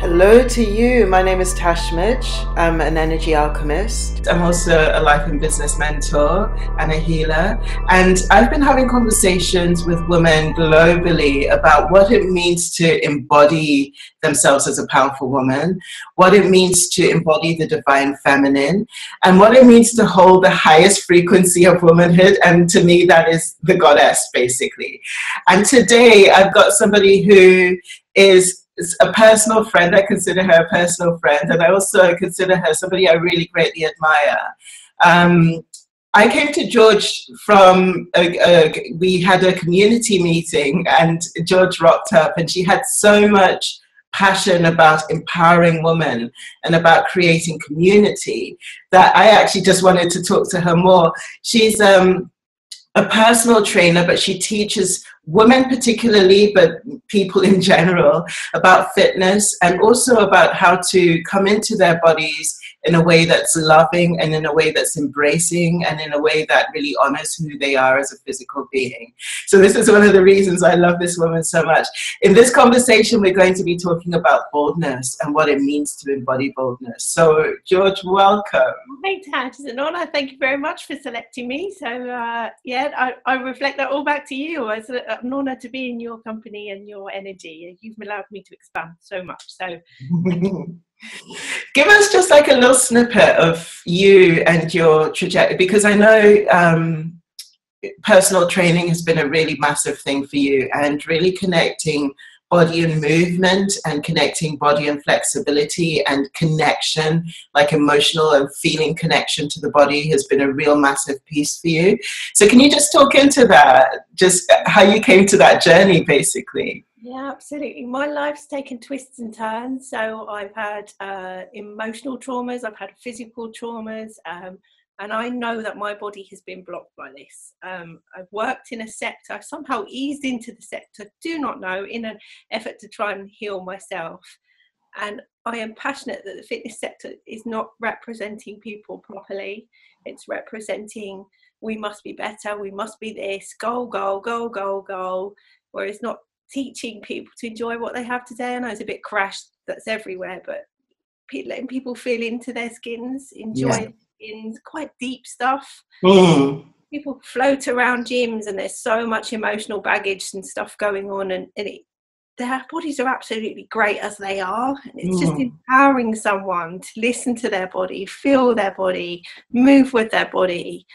Hello to you. My name is Tash Mitch. I'm an energy alchemist. I'm also a life and business mentor and a healer. And I've been having conversations with women globally about what it means to embody themselves as a powerful woman, what it means to embody the divine feminine, and what it means to hold the highest frequency of womanhood. And to me, that is the goddess, basically. And today I've got somebody who is a personal friend. I consider her a personal friend, and I also consider her somebody I really greatly admire. I came to George from, we had a community meeting and George rocked up, and she had so much passion about empowering women and about creating community that I actually just wanted to talk to her more. She's a personal trainer, but she teaches women particularly, but people in general, about fitness and also about how to come into their bodies in a way that's loving and in a way that's embracing and in a way that really honors who they are as a physical being. So this is one of the reasons I love this woman so much. In this conversation, we're going to be talking about boldness and what it means to embody boldness. So George, welcome. Hey Tash, it's an honor. Thank you very much for selecting me. So yeah, I reflect that all back to you. It's an honor to be in your company and your energy. You've allowed me to expand so much. So give us just like a little snippet of you and your trajectory, because I know personal training has been a really massive thing for you, and really connecting body and movement and connecting body and flexibility and connection, like emotional and feeling connection to the body, has been a real massive piece for you. So can you just talk into that, just how you came to that journey, basically? yeah, absolutely. My life's taken twists and turns. So I've had emotional traumas, I've had physical traumas, and I know that my body has been blocked by this. I've worked in a sector, I've somehow eased into the sector, do not know, in an effort to try and heal myself. And I am passionate that the fitness sector is not representing people properly. It's representing, we must be better, we must be this, goal, goal, goal, goal, goal, whereas not teaching people to enjoy what they have today. I know it's a bit crash, that's everywhere, but letting people feel into their skins, enjoy skins, quite deep stuff. People float around gyms and there's so much emotional baggage and stuff going on, and their bodies are absolutely great as they are. And it's just empowering someone to listen to their body, feel their body, move with their body.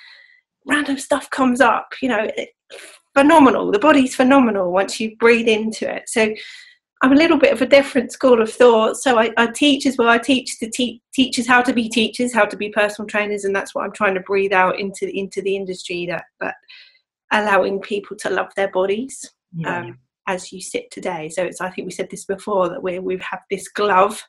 Random stuff comes up, you know, phenomenal. The body's phenomenal once you breathe into it. So I'm a little bit of a different school of thought. So I teach as well. I teach the teachers how to be teachers, how to be personal trainers, and that's what I'm trying to breathe out into the industry, that allowing people to love their bodies as you sit today. So it's, I think we said this before, that we have this glove.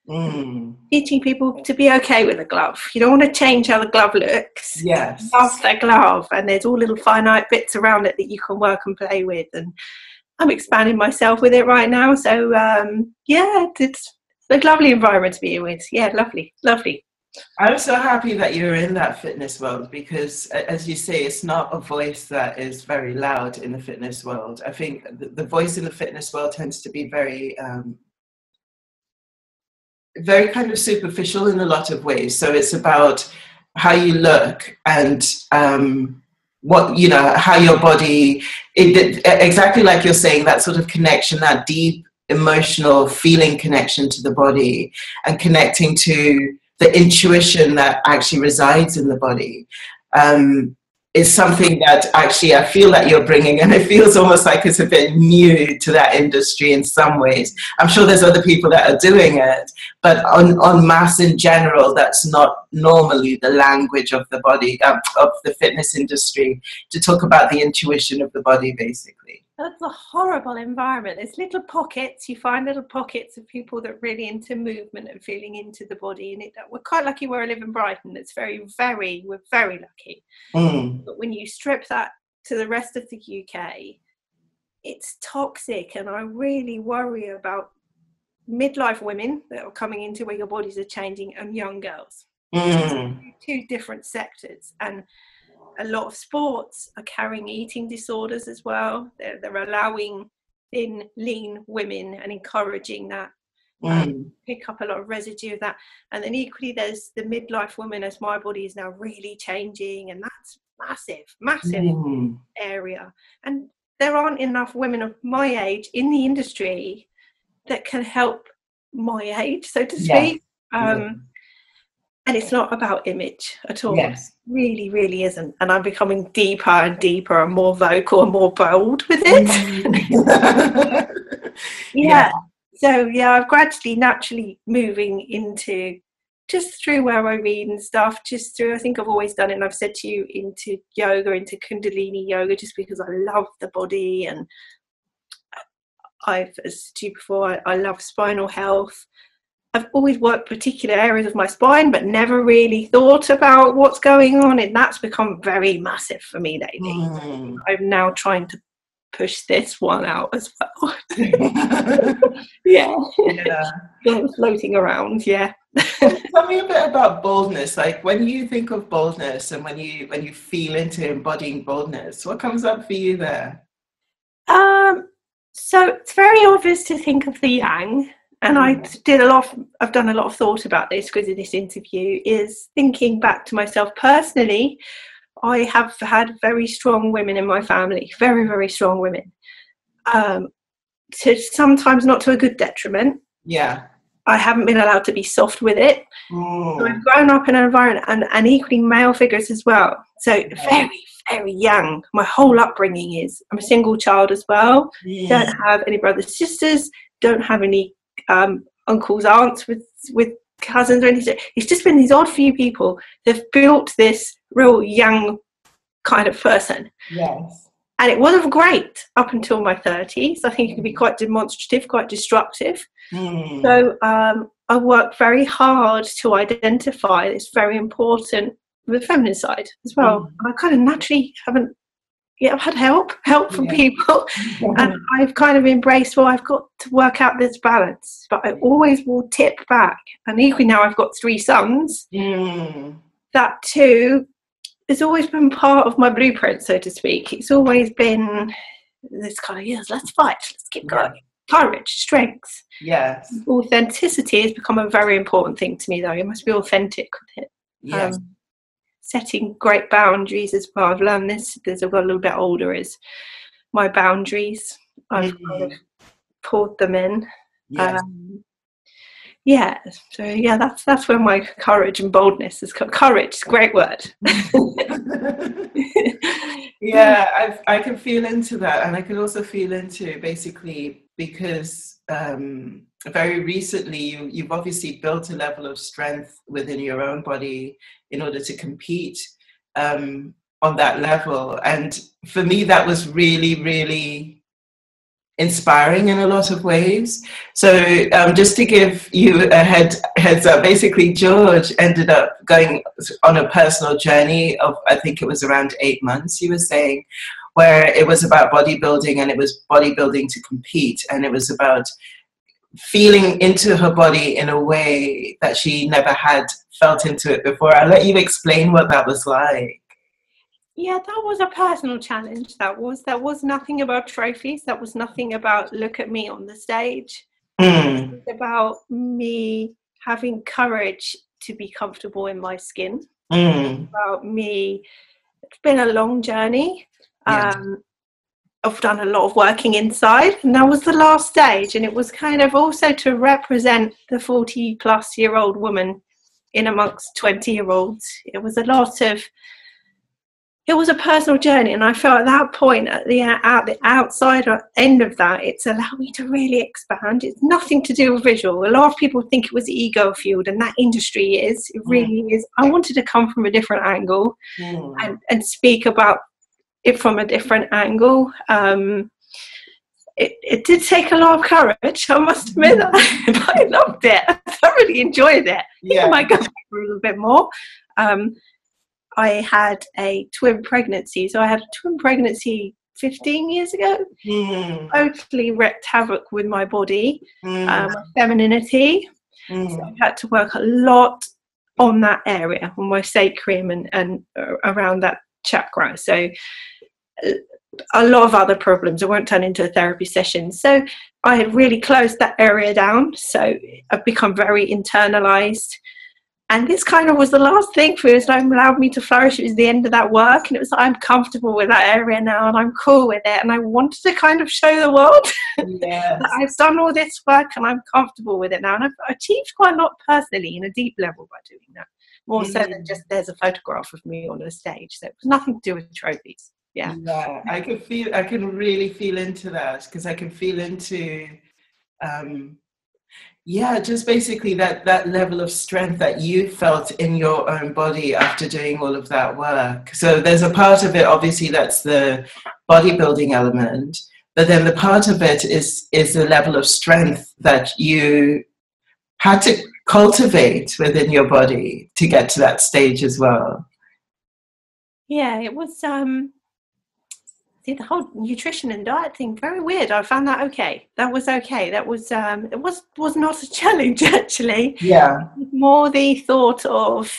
Teaching people to be okay with the glove. You don't want to change how the glove looks. Yes. Love the glove, and there's all little finite bits around it that you can work and play with, and I'm expanding myself with it right now. So yeah, it's a lovely environment to be in with. Yeah, lovely. I'm so happy that you're in that fitness world, because as you say, it's not a voice that is very loud in the fitness world. I think the voice in the fitness world tends to be very kind of superficial in a lot of ways. So it's about how you look and what, you know, how your body, exactly like you're saying, that sort of connection, that deep emotional feeling connection to the body, and connecting to the intuition that actually resides in the body, is something that actually I feel that you're bringing, and it feels almost like it's a bit new to that industry in some ways. I'm sure there's other people that are doing it, but on mass in general, that's not normally the language of the body, of the fitness industry, to talk about the intuition of the body, basically. That's a horrible environment. There's little pockets. You find little pockets of people that are really into movement and feeling into the body. And we're quite lucky where I live in Brighton. It's we're very lucky. But when you strip that to the rest of the UK, it's toxic. And I really worry about midlife women that are coming into where your bodies are changing, and young girls. Two different sectors. And a lot of sports are carrying eating disorders as well. They're allowing thin, lean women and encouraging that pick up a lot of residue of that. And then equally there's the midlife woman, as my body is now really changing, and that's massive area. And there aren't enough women of my age in the industry that can help my age, so to speak. And it's not about image at all. Yes. It really isn't. And I'm becoming deeper and deeper and more vocal and more bold with it. So I'm gradually, naturally moving into, just through where I read and stuff, just through, I think I've always done it, and I've said to you, into yoga, into Kundalini yoga, just because I love the body. And I've, as to you before, I love spinal health. I've always worked particular areas of my spine, but never really thought about what's going on, and that's become very massive for me lately. I'm now trying to push this one out as well. Floating around. Tell me a bit about boldness. Like, when you think of boldness and when you feel into embodying boldness, what comes up for you there? So it's very obvious to think of the yang. And I've done a lot of thought about this because of this interview, is thinking back to myself personally. I have had very strong women in my family, very, very strong women, to sometimes not to a good detriment. I haven't been allowed to be soft with it. So I've grown up in an environment, and equally male figures as well. So very, very young. My whole upbringing is, I'm a single child as well. Don't have any brothers, sisters, don't have any uncles, aunts with cousins or anything. It's just been these odd few people that have built this real young kind of person. And it wasn't great up until my 30s. I think it can be quite demonstrative, quite destructive. So I worked very hard to identify this very important, the feminine side as well. I kind of naturally I've had help from people, and I've kind of embraced, well, I've got to work out this balance, but I always will tip back. And equally now I've got 3 sons, that too has always been part of my blueprint, so to speak. It's always been this kind of, let's fight, let's keep going. Courage, strength. Authenticity has become a very important thing to me, though. You must be authentic with it. Setting great boundaries as well. I've learned this as I've got a little bit older, is my boundaries. I've kind of poured them in. That's where my courage and boldness is. Courage is a great word. I can feel into that, and I can also feel into, basically, because very recently you've obviously built a level of strength within your own body in order to compete on that level. And for me, that was really, really inspiring in a lot of ways. So just to give you a heads up, basically George ended up going on a personal journey of, I think it was around 8 months, you were saying, where it was about bodybuilding, and it was bodybuilding to compete, and it was about feeling into her body in a way that she never had felt into it before. I'll let you explain what that was like. That was a personal challenge. That was nothing about trophies. That was nothing about look at me on the stage. It was about me having courage to be comfortable in my skin. About me, it's been a long journey. I've done a lot of working inside, and that was the last stage. And it was kind of also to represent the 40-plus-year-old woman in amongst 20-year-olds. It was a personal journey, and I felt at that point, at the outside end of that, it's allowed me to really expand. It's nothing to do with visual. A lot of people think it was ego fueled, and that industry is. It really is. I wanted to come from a different angle and speak about it from a different angle. It did take a lot of courage, I must admit that. But I loved it. I thoroughly enjoyed it. I might go back for a little bit more. I had a twin pregnancy. So I had a twin pregnancy 15 years ago. Totally wreaked havoc with my body, my femininity. So I had to work a lot on that area, on my sacrum and around that chakra. So a lot of other problems. It won't turn into a therapy session. So I had really closed that area down. So I've become very internalized. And this kind of was the last thing for me. It was like, allowed me to flourish. It was the end of that work. And it was like, I'm comfortable with that area now and I'm cool with it. And I wanted to kind of show the world that I've done all this work and I'm comfortable with it now. And I've achieved quite a lot personally in a deep level by doing that. More so than just there's a photograph of me on a stage. So it was nothing to do with trophies. Yeah, I can really feel into that, because I can feel into just basically that level of strength that you felt in your own body after doing all of that work. So there's a part of it, obviously, that's the bodybuilding element, but then the part of it is the level of strength that you had to cultivate within your body to get to that stage as well. Yeah, it was the whole nutrition and diet thing, very weird. I found that okay. That was okay. That was it was not a challenge, actually. Yeah. More the thought of,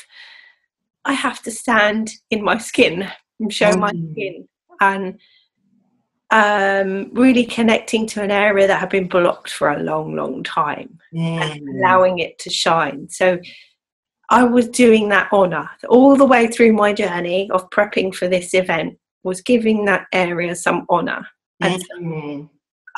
I have to stand in my skin and show my skin, and really connecting to an area that had been blocked for a long time and allowing it to shine. So I was doing that honor all the way through my journey of prepping for this event, was giving that area some honor and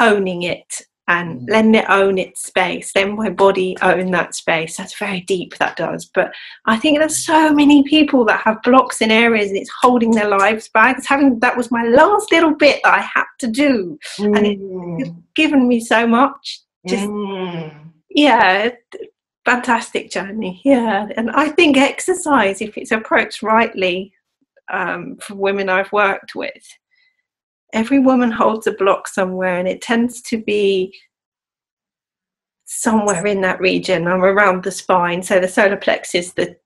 owning it and letting it own its space. Then my body own that space. That's very deep, that does. But I think there's so many people that have blocks in areas and it's holding their lives back. That was my last little bit that I had to do. And it's given me so much. Just, fantastic journey. Yeah. And I think exercise, if it's approached rightly, for women I've worked with, every woman holds a block somewhere, and it tends to be somewhere in that region or around the spine. So the solar plexus, the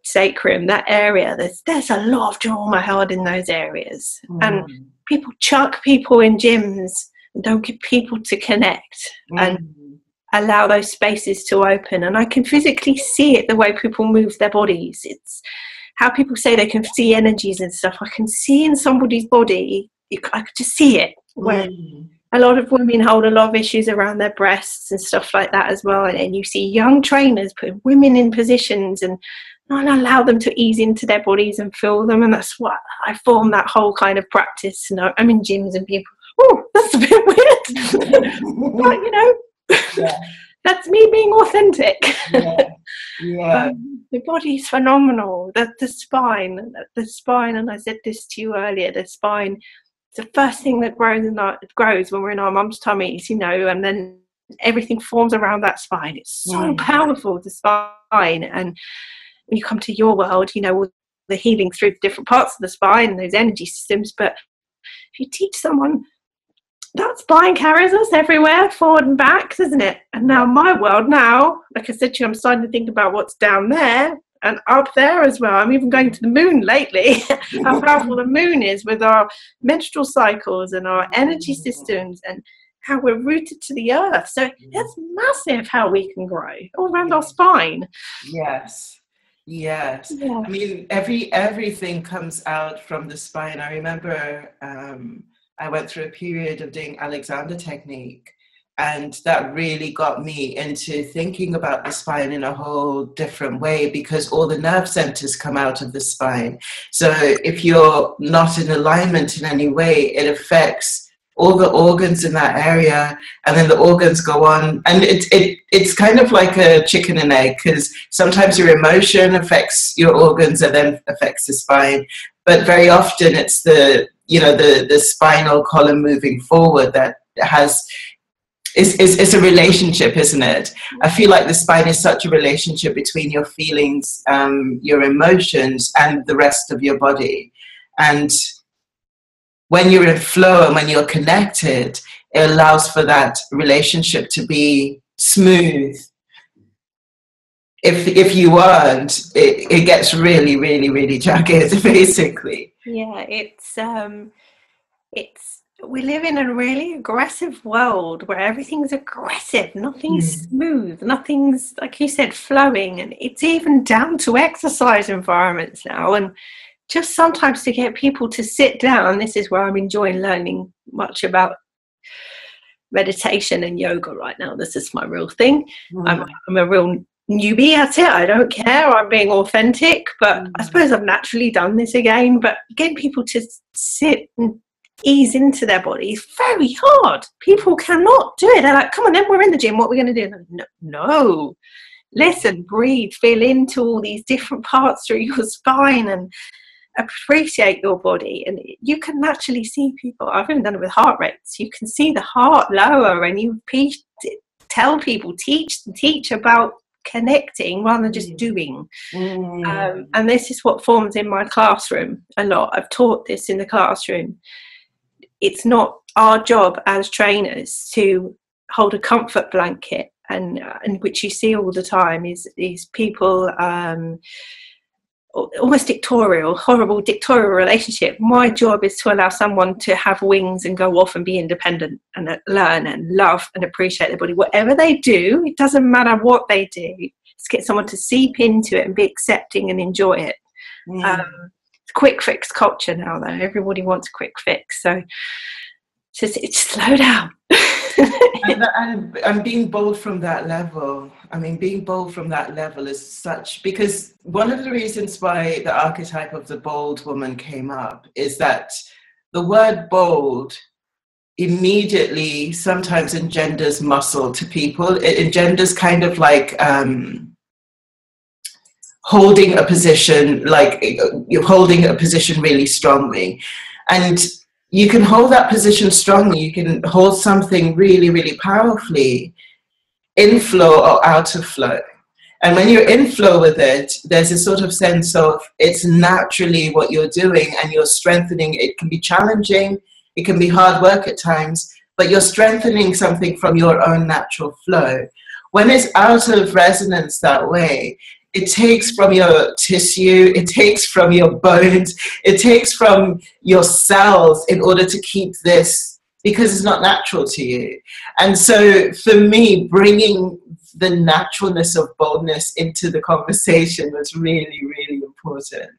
sacrum, that area, there's a lot of trauma held in those areas. And people chuck people in gyms and don't get people to connect and allow those spaces to open. And I can physically see it, the way people move their bodies. It's how people say they can see energies and stuff. I can see in somebody's body, I could just see it. Where a lot of women hold a lot of issues around their breasts and stuff like that as well. And you see young trainers putting women in positions and not allow them to ease into their bodies and feel them. And that's what I form that whole kind of practice. And I'm in gyms and people, oh, that's a bit weird. But, that's me being authentic. The body's phenomenal. The spine, and I said this to you earlier, the spine, it's the first thing that grows when we're in our mum's tummies, and then everything forms around that spine. It's so powerful, the spine. And when you come to your world, with the healing through different parts of the spine and those energy systems. But if you teach someone, that spine carries us everywhere, forward and back, doesn't it? And now my world like I said to you, I'm starting to think about what's down there and up there as well. I'm even going to the moon lately. How powerful the moon is with our menstrual cycles and our energy systems and how we're rooted to the earth. So it's massive how we can grow all around our spine. Yes. Yeah. I mean, everything comes out from the spine. I remember I went through a period of doing Alexander technique, and that really got me into thinking about the spine in a whole different way, because all the nerve centers come out of the spine. So if you're not in alignment in any way, it affects all the organs in that area, and then the organs go on, and it's kind of like a chicken and egg, because sometimes your emotion affects your organs and then affects the spine, but very often it's the spinal column moving forward that is a relationship, isn't it? I feel like the spine is such a relationship between your feelings, your emotions, and the rest of your body. And when you're in flow and when you're connected, it allows for that relationship to be smooth. If you aren't, it gets really, really, really jagged, basically. Yeah, we live in a really aggressive world where everything's aggressive, nothing's smooth, nothing's, like you said, flowing, and it's even down to exercise environments now. And just sometimes to get people to sit down. This is where I'm enjoying learning much about meditation and yoga right now. This is my real thing. I'm a real newbie at it. I don't care. I'm being authentic, but I suppose I've naturally done this again. But getting people to sit and ease into their body is very hard. People cannot do it. They're like, come on, then we're in the gym. What are we going to do? Like, no. Listen, breathe, feel into all these different parts through your spine and appreciate your body. And you can naturally see people. I've even done it with heart rates. You can see the heart lower, and you tell people, teach about connecting rather than just doing. And this is what forms in my classroom a lot. I've taught this in the classroom. It's not our job as trainers to hold a comfort blanket, and which you see all the time is people almost horrible dictatorial relationship. My job is to allow someone to have wings and go off and be independent and learn and love and appreciate their body. Whatever they do, it doesn't matter what they do. Just get someone to seep into it and be accepting and enjoy it. Quick fix culture now, though. Everybody wants a quick fix, so just slow down. and being bold from that level. I mean, being bold from that level is such, because one of the reasons why the archetype of the bold woman came up is that the word bold immediately sometimes engenders muscle to people. It engenders kind of like holding a position, like you're holding a position really strongly. And you can hold that position strongly. You can hold something really, really powerfully in flow or out of flow. And when you're in flow with it, there's a sort of sense of it's naturally what you're doing and you're strengthening. It can be challenging. It can be hard work at times, but you're strengthening something from your own natural flow. When it's out of resonance that way, it takes from your tissue, it takes from your bones, it takes from your cells in order to keep this, because it's not natural to you. And so for me, bringing the naturalness of boldness into the conversation was really, really important.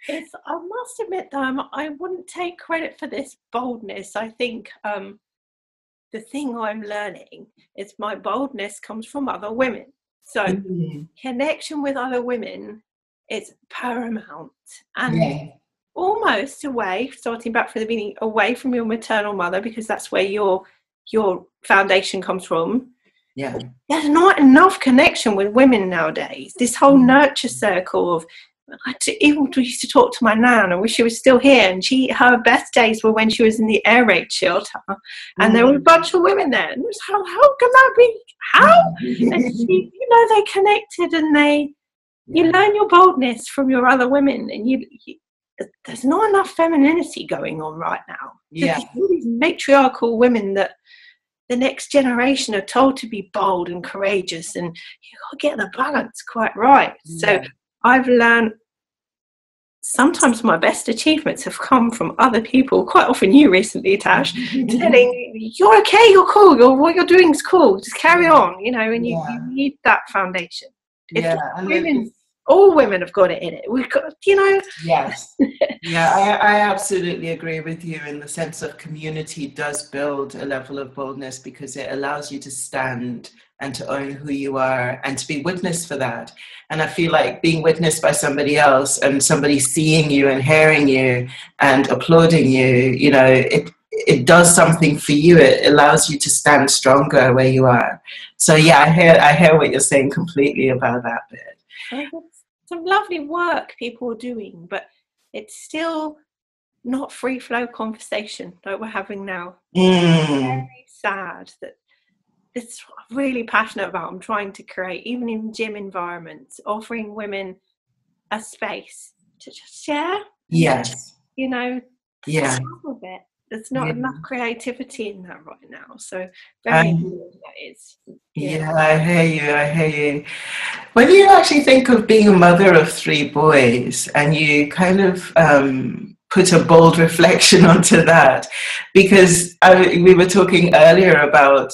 I must admit, though, I wouldn't take credit for this boldness. I think the thing I'm learning is my boldness comes from other women. So connection with other women is paramount, and almost away, starting back from the beginning, away from your maternal mother, because that's where your foundation comes from. There's not enough connection with women nowadays. This whole nurture circle of, I even used to talk to my nan. I wish she was still here. And her best days were when she was in the air raid shelter, and there were a bunch of women there. And it was, how can that be? How? And they connected, and you learn your boldness from your other women, and there's not enough femininity going on right now. There's all these matriarchal women that the next generation are told to be bold and courageous, and you got to get the balance quite right. So I've learned sometimes my best achievements have come from other people, quite often you recently, Tash, telling you, you're okay, you're cool, what you're doing is cool, just carry on, and you need that foundation. All women have got it in it. We've got, Yes. I absolutely agree with you in the sense of community does build a level of boldness, because it allows you to stand and to own who you are and to be witnessed for that. And I feel like being witnessed by somebody else and somebody seeing you and hearing you and applauding you, it does something for you. It allows you to stand stronger where you are. So I hear what you're saying completely about that bit. Some lovely work people are doing, but it's still not free flow conversation like we're having now. Very sad that it's what I'm really passionate about. I'm trying to create, even in gym environments, offering women a space to just share. Yes. Just a bit. There's not enough creativity in that right now. So very important that is. I hear you. When you actually think of being a mother of 3 boys, and you kind of put a bold reflection onto that, because we were talking earlier about,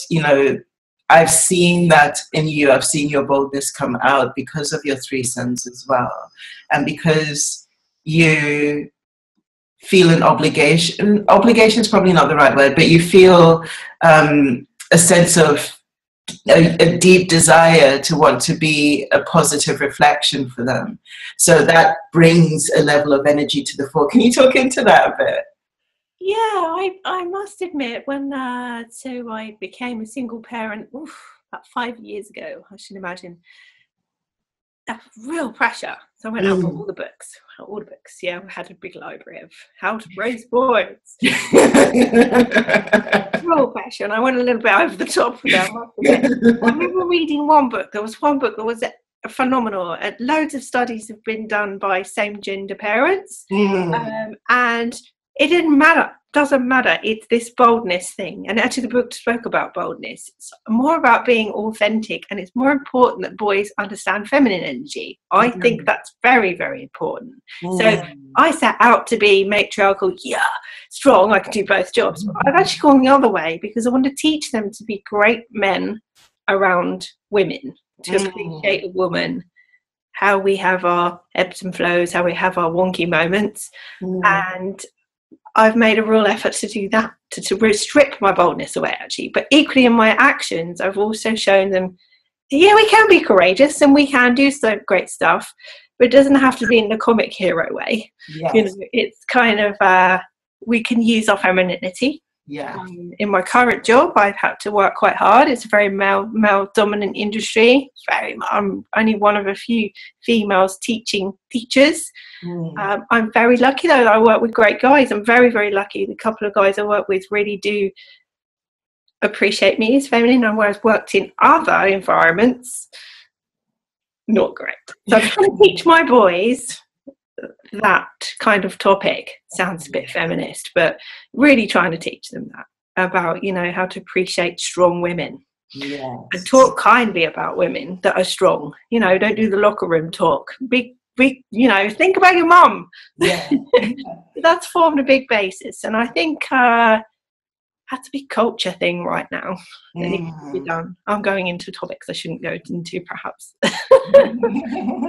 I've seen that in you. I've seen your boldness come out because of your 3 sons as well. And because you feel an obligation. Obligation is probably not the right word, but you feel a sense of a deep desire to want to be a positive reflection for them. So that brings a level of energy to the fore. Can you talk into that a bit? Yeah, I must admit, when so I became a single parent about 5 years ago, I should imagine. Real pressure. So I went out and bought all the books. Yeah, I had a big library of how to raise boys. Real pressure, and I went a little bit over the top with that. I remember reading one book. There was one book that was phenomenal. Loads of studies have been done by same-gender parents, and it didn't matter. Doesn't matter. It's this boldness thing, and actually the book spoke about boldness. It's more about being authentic, and it's more important that boys understand feminine energy. I think that's very, very important. So I set out to be matriarchal, strong. I could do both jobs, but I've actually gone the other way because I want to teach them to be great men around women, to appreciate a woman, how we have our ebbs and flows, how we have our wonky moments, and I've made a real effort to do that, to strip my boldness away, actually. But equally in my actions, I've also shown them, we can be courageous and we can do some great stuff, but it doesn't have to be in the comic hero way. Yes. It's kind of, we can use our femininity. Yeah. In my current job, I've had to work quite hard. It's a very male-dominant industry. I'm only one of a few females teachers. I'm very lucky, though, that I work with great guys. I'm very, very lucky. The couple of guys I work with really do appreciate me as feminine, and whereas worked in other environments, not great. So I'm trying to teach my boys that kind of topic. Sounds a bit feminist, but really trying to teach them that about, how to appreciate strong women. Yes. And talk kindly about women that are strong. Don't do the locker room talk. Think about your mum. Yeah. That's formed a big basis, and I think that's a big culture thing right now that needs to be done. I'm going into topics I shouldn't go into, perhaps.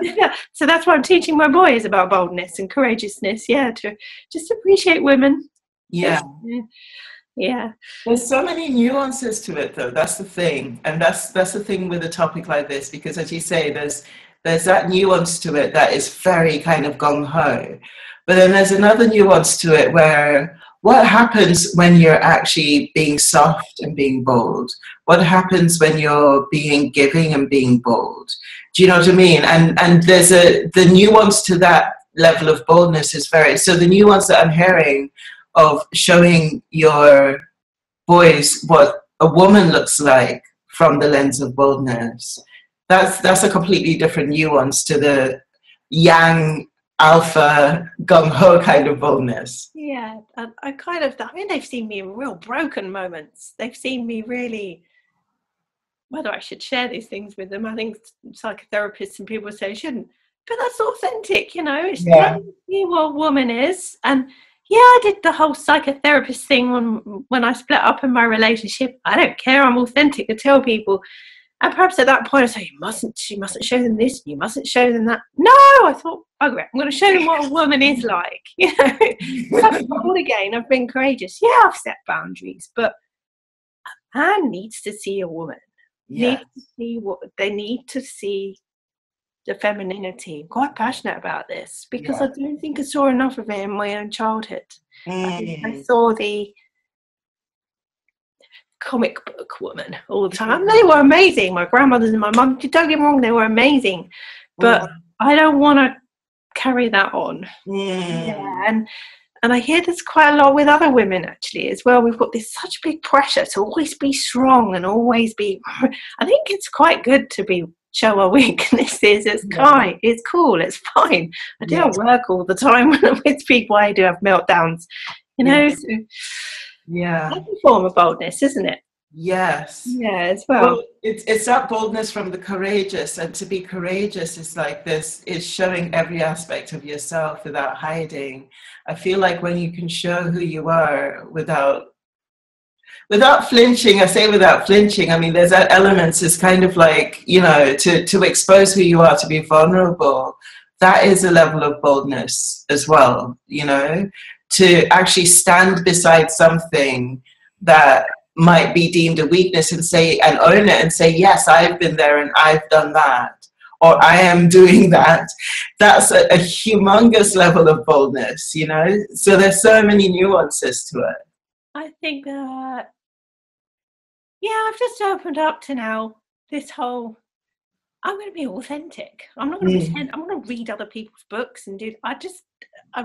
Yeah, so that's what I'm teaching my boys about boldness and courageousness. Yeah, to just appreciate women. Yeah. Yeah. There's so many nuances to it, though. That's the thing, and that's the thing with a topic like this, because, as you say, there's that nuance to it that is very kind of gung-ho, but then there's another nuance to it where what happens when you're actually being soft and being bold? What happens when you're being giving and being bold? Do you know what I mean? And there's the nuance to that level of boldness is so the nuance that I'm hearing of showing your boys what a woman looks like from the lens of boldness, that's a completely different nuance to the yang alpha gung-ho kind of boldness. Yeah, they've seen me in real broken moments. They've seen me really, whether I should share these things with them, I think psychotherapists and people say I shouldn't, but that's authentic, it's what a woman is. And I did the whole psychotherapist thing when I split up in my relationship. I don't care, I'm authentic. I tell people. And perhaps at that point I say, you mustn't show them this, you mustn't show them that. No, I thought, I'm going to show them what a woman is like. I've bold again, I've been courageous. Yeah, I've set boundaries, but a man needs to see a woman. Needs to see they need to see the femininity. I'm quite passionate about this because I don't think I saw enough of it in my own childhood. I saw the comic book woman all the time. They were amazing. My grandmothers and my mum, don't get me wrong, they were amazing, but I don't want to carry that on. And I hear this quite a lot with other women actually as well. We've got this such big pressure to always be strong and always be, I think it's quite good to show our weaknesses. It's it's cool, it's fine. I do work all the time when I'm with people. I do have meltdowns, so that's a form of boldness, isn't it? Yes. Yeah, as well. It's that boldness from the courageous, and to be courageous is like this, is showing every aspect of yourself without hiding. I feel like when you can show who you are without flinching, I say without flinching, I mean, there's that element, it's kind of like, to expose who you are, to be vulnerable that is a level of boldness as well, you know, to actually stand beside something that might be deemed a weakness and say, and own it and say, yes, I've been there and I've done that, or I am doing that. That's a humongous level of boldness, you know. So there's so many nuances to it. I think, yeah, I've just opened up to now this whole, I'm going to be authentic. I'm not going to pretend. I'm going to read other people's books and do. I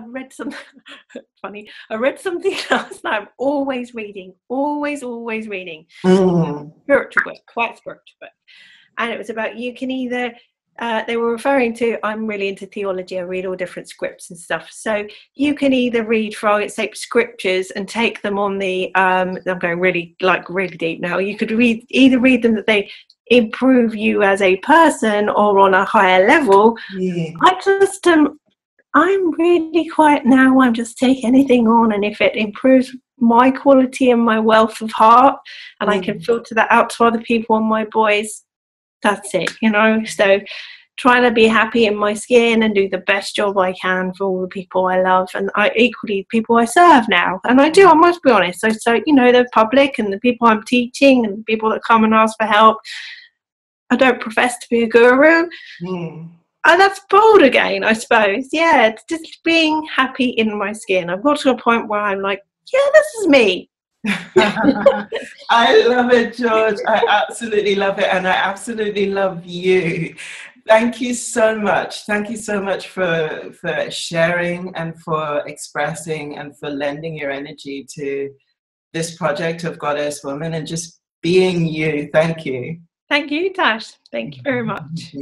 read something funny. I read something last night. I'm always reading, always reading. Spiritual book, quite spiritual book, and it was about you can either. They were referring to, I'm really into theology, I read all different scripts and stuff. So you can either read, for argument's sake, scriptures and take them on the, I'm going really deep now. You could either read them that they improve you as a person or on a higher level. Yeah. I'm really quiet now. I'm just take anything on, and if it improves my quality and my wealth of heart, and I can filter that out to other people and my boys, that's it, you know. So trying to be happy in my skin and do the best job I can for all the people I love, and equally people I serve now. And I do, I must be honest. So you know, the public and the people I'm teaching and the people that come and ask for help, I don't profess to be a guru. And that's bold again, I suppose. Yeah, it's just being happy in my skin. I've got to a point where I'm like, yeah, this is me. I love it, George. I absolutely love it. And I absolutely love you. Thank you so much. Thank you so much for sharing and for expressing and for lending your energy to this project of Goddess Woman and just being you. Thank you. Thank you, Tash. Thank you very much.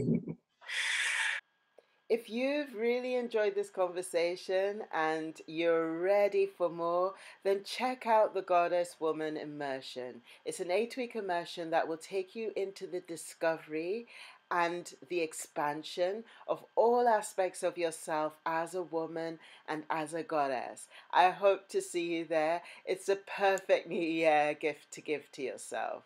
If you've really enjoyed this conversation and you're ready for more, then check out the Goddess Woman Immersion. It's an 8-week immersion that will take you into the discovery and the expansion of all aspects of yourself as a woman and as a goddess. I hope to see you there. It's a perfect New Year gift to give to yourself.